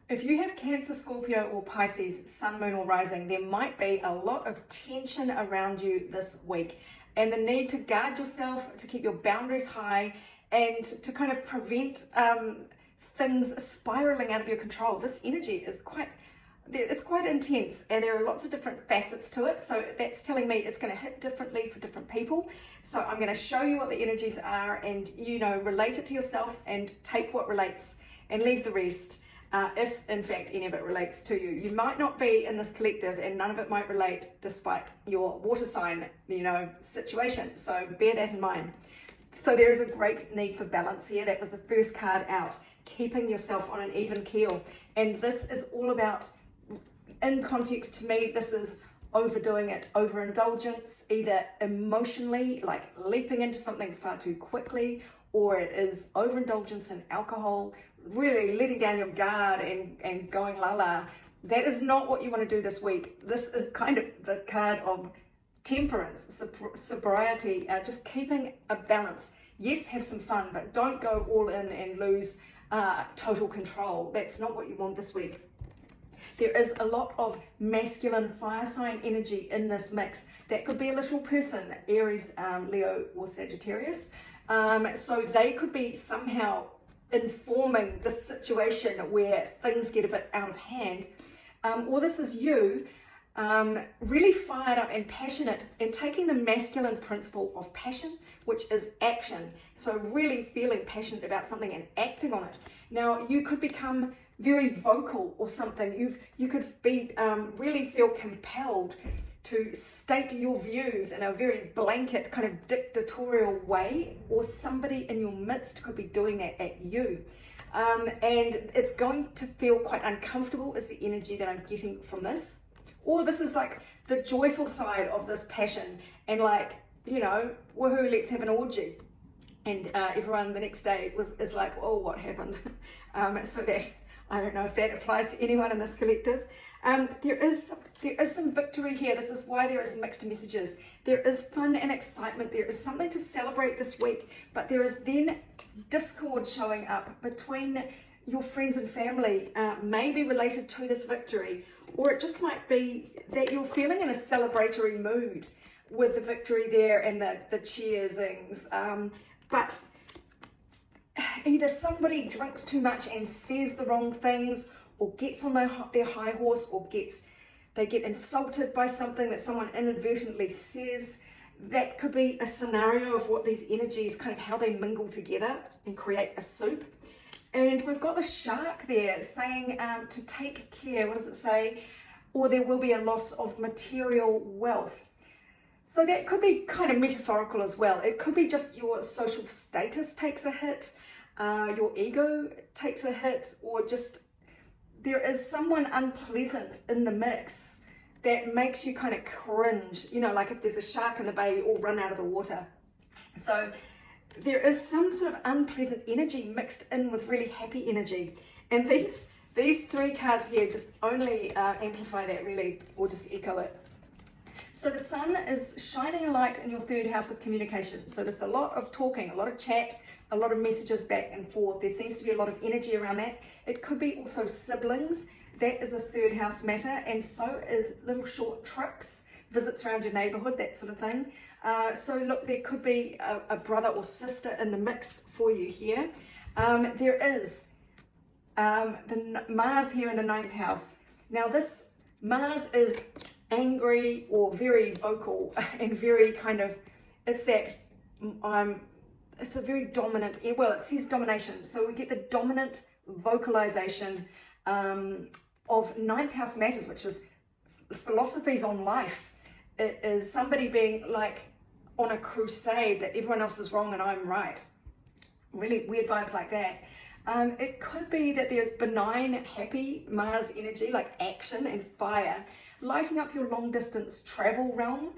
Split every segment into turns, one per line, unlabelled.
If you have Cancer, Scorpio, or Pisces, Sun, Moon, or Rising, there might be a lot of tension around you this week and the need to guard yourself, to keep your boundaries high, and to kind of prevent things spiraling out of your control. This energy is it's quite intense, and there are lots of different facets to it, so that's telling me it's going to hit differently for different people. So I'm going to show you what the energies are, and relate it to yourself and take what relates and leave the rest. If in fact any of it relates to you. You might not be in this collective and none of it might relate despite your water sign, situation. So bear that in mind. So there is a great need for balance here. That was the first card out, keeping yourself on an even keel. And this is all about, in context to me, this is overdoing it, overindulgence, either emotionally, like leaping into something far too quickly, or it is overindulgence in alcohol, really letting down your guard and going la. That is not what you want to do this week. This is kind of the card of temperance, sobriety, just keeping a balance. Yes, have some fun, but don't go all in and lose total control. That's not what you want this week. There is a lot of masculine fire sign energy in this mix. That could be a little person, Aries, Leo, or Sagittarius. So they could be somehow informing the situation where things get a bit out of hand. Or this is you really fired up and passionate and taking the masculine principle of passion, which is action. So really feeling passionate about something and acting on it. Now you could become very vocal or something. You could be really feel compelled to state your views in a very blanket kind of dictatorial way, or somebody in your midst could be doing that at you. And it's going to feel quite uncomfortable is the energy that I'm getting from this. Or this is like the joyful side of this passion and woohoo, let's have an orgy. And everyone the next day is like, oh, what happened? So that, I don't know if that applies to anyone in this collective. There is some victory here. This is why there is mixed messages. There is fun and excitement. There is something to celebrate this week, but there is then discord showing up between your friends and family, maybe related to this victory, or it just might be that you're feeling in a celebratory mood with the victory there and the cheersings. But either somebody drinks too much and says the wrong things, or gets on their high horse, or they get insulted by something that someone inadvertently says. That could be a scenario of what these energies, kind of how they mingle together and create a soup. And we've got the shark there saying to take care. What does it say? Or there will be a loss of material wealth. So that could be kind of metaphorical as well. It could be just your social status takes a hit, your ego takes a hit, or just there is someone unpleasant in the mix that makes you kind of cringe. Like if there's a shark in the bay, you all run out of the water. So there is some sort of unpleasant energy mixed in with really happy energy. And these three cards here just only amplify that really, or just echo it. So the sun is shining a light in your third house of communication. So there's a lot of talking, a lot of chat, a lot of messages back and forth. There seems to be a lot of energy around that. It could be also siblings. That is a third house matter. And so is little short trips, visits around your neighborhood, that sort of thing. So look, there could be a brother or sister in the mix for you here. There is the Mars here in the ninth house. Now this Mars is angry or very vocal and very kind of, it's a very dominant, well, it says domination. So we get the dominant vocalization of ninth house matters, which is philosophies on life. It is somebody being like on a crusade that everyone else is wrong and I'm right. Really weird vibes like that. It could be that there's benign, happy Mars energy, like action and fire, lighting up your long distance travel realm.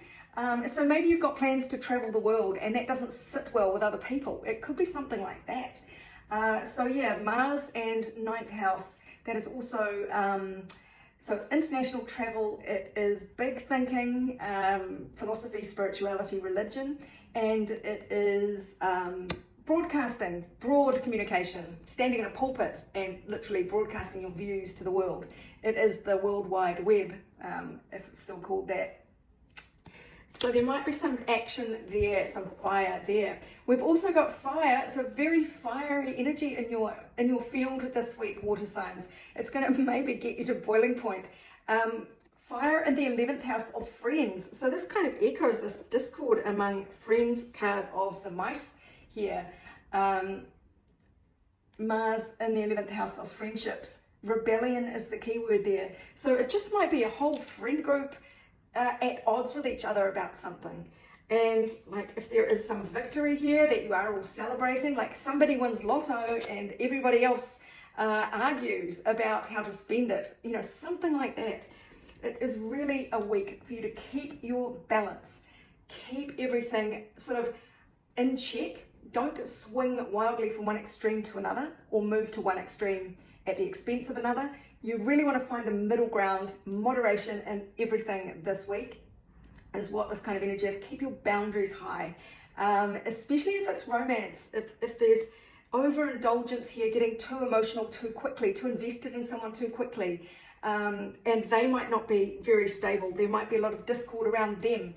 So maybe you've got plans to travel the world and that doesn't sit well with other people. It could be something like that. So yeah, Mars and ninth house, that is also, so it's international travel, it is big thinking, philosophy, spirituality, religion, and it is broadcasting, broad communication, standing in a pulpit and literally broadcasting your views to the world. It is the World Wide Web, if it's still called that. So there might be some action there, some fire there. We've also got fire. It's a very fiery energy in your field this week, water signs. It's going to maybe get you to boiling point. Fire in the 11th house of friends. So this kind of echoes this discord among friends card of the mice here. Mars in the 11th house of friendships. Rebellion is the key word there. So it just might be a whole friend group at odds with each other about something. And like if there is some victory here that you are all celebrating, like somebody wins lotto and everybody else argues about how to spend it, you know, something like that. It is really a week for you to keep your balance, keep everything sort of in check. Don't swing wildly from one extreme to another or move to one extreme at the expense of another. You really want to find the middle ground. Moderation in everything this week is what this kind of energy is. Keep your boundaries high, especially if it's romance. If there's overindulgence here, getting too emotional too quickly, too invested in someone too quickly, and they might not be very stable. There might be a lot of discord around them,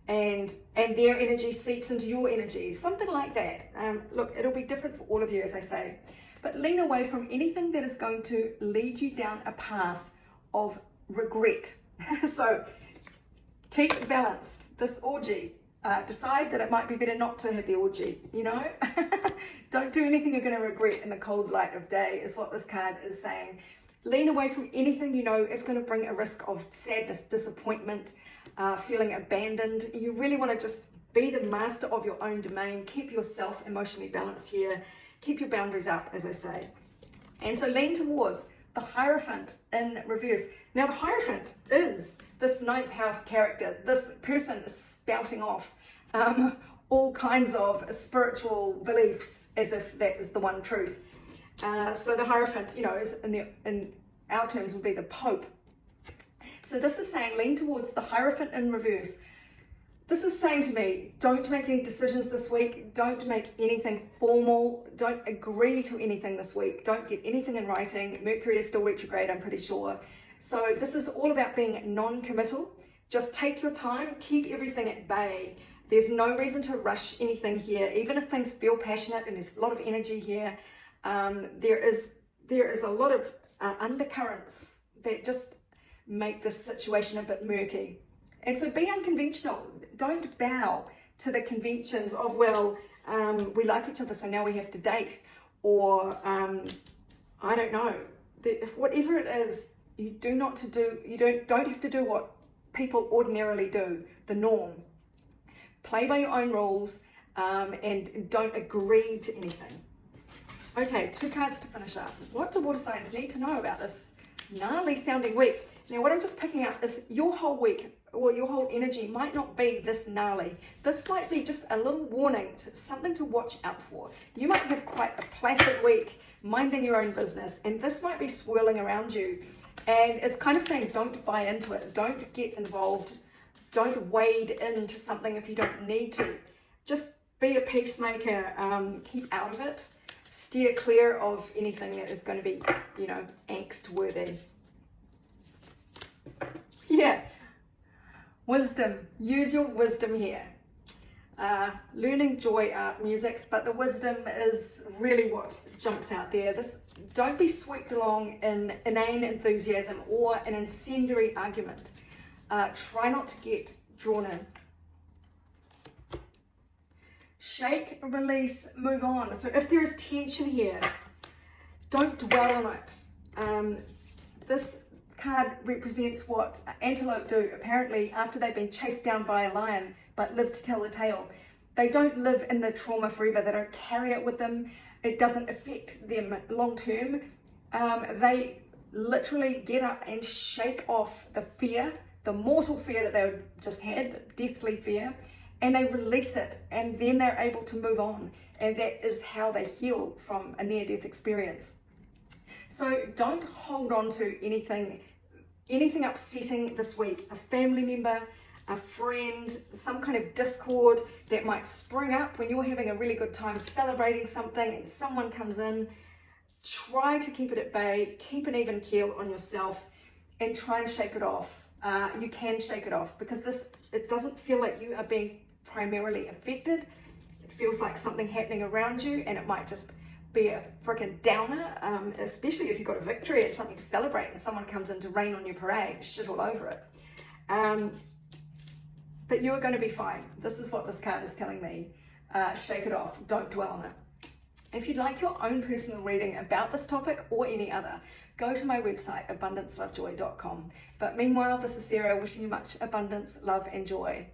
and their energy seeps into your energy, something like that. Look, it'll be different for all of you, as I say. But lean away from anything that is going to lead you down a path of regret. So keep balanced. This orgy, decide that it might be better not to have the orgy, you know? Don't do anything you're going to regret in the cold light of day, is what this card is saying. Lean away from anything you know is going to bring a risk of sadness, disappointment, feeling abandoned. You really want to just be the master of your own domain. Keep yourself emotionally balanced here. Keep your boundaries up, as I say. And so lean towards the Hierophant in reverse. Now the Hierophant is this 9th house character. This person is spouting off all kinds of spiritual beliefs as if that is the one truth. So the Hierophant, you know, is in our terms would be the Pope. So this is saying lean towards the Hierophant in reverse. This is saying to me, don't make any decisions this week. Don't make anything formal. Don't agree to anything this week. Don't get anything in writing. Mercury is still retrograde, I'm pretty sure. So this is all about being non-committal. Just take your time, keep everything at bay. There's no reason to rush anything here. Even if things feel passionate and there's a lot of energy here, there is a lot of undercurrents that just make this situation a bit murky. And so be unconventional. Don't bow to the conventions of, well, we like each other, so now we have to date. Or, I don't know, whatever it is, you don't have to do what people ordinarily do, the norm. Play by your own rules, and don't agree to anything. Okay, 2 cards to finish up. What do water signs need to know about this gnarly sounding week? Now, what I'm just picking up is your whole week, or your whole energy might not be this gnarly. This might be just a little warning, something to watch out for. You might have quite a placid week, minding your own business, and this might be swirling around you. And it's kind of saying, don't buy into it. Don't get involved. Don't wade into something if you don't need to. Just be a peacemaker. Keep out of it. Steer clear of anything that is going to be, you know, angst worthy. Yeah. Wisdom. Use your wisdom here. Learning, joy, art, music, but the wisdom is really what jumps out there. Don't be swept along in inane enthusiasm or an incendiary argument. Try not to get drawn in. Shake, release, move on. So if there is tension here, don't dwell on it. This card represents what antelope do, apparently, after they've been chased down by a lion, but live to tell the tale. They don't live in the trauma forever. They don't carry it with them. It doesn't affect them long term. They literally get up and shake off the fear, the mortal fear that they just had, the deathly fear, and they release it, and then they're able to move on. And that is how they heal from a near-death experience. So don't hold on to anything upsetting this week. A family member, a friend, some kind of discord that might spring up when you're having a really good time celebrating something and someone comes in. Try to keep it at bay, keep an even keel on yourself, and try and shake it off. You can shake it off, because it doesn't feel like you are being primarily affected. It feels like something happening around you, and it might just be a freaking downer, especially if you've got a victory and something to celebrate and someone comes in to rain on your parade, shit all over it. But you're going to be fine. This is what this card is telling me. Shake it off. Don't dwell on it. If you'd like your own personal reading about this topic or any other, go to my website, abundancelovejoy.com. But meanwhile, this is Sarah wishing you much abundance, love, and joy.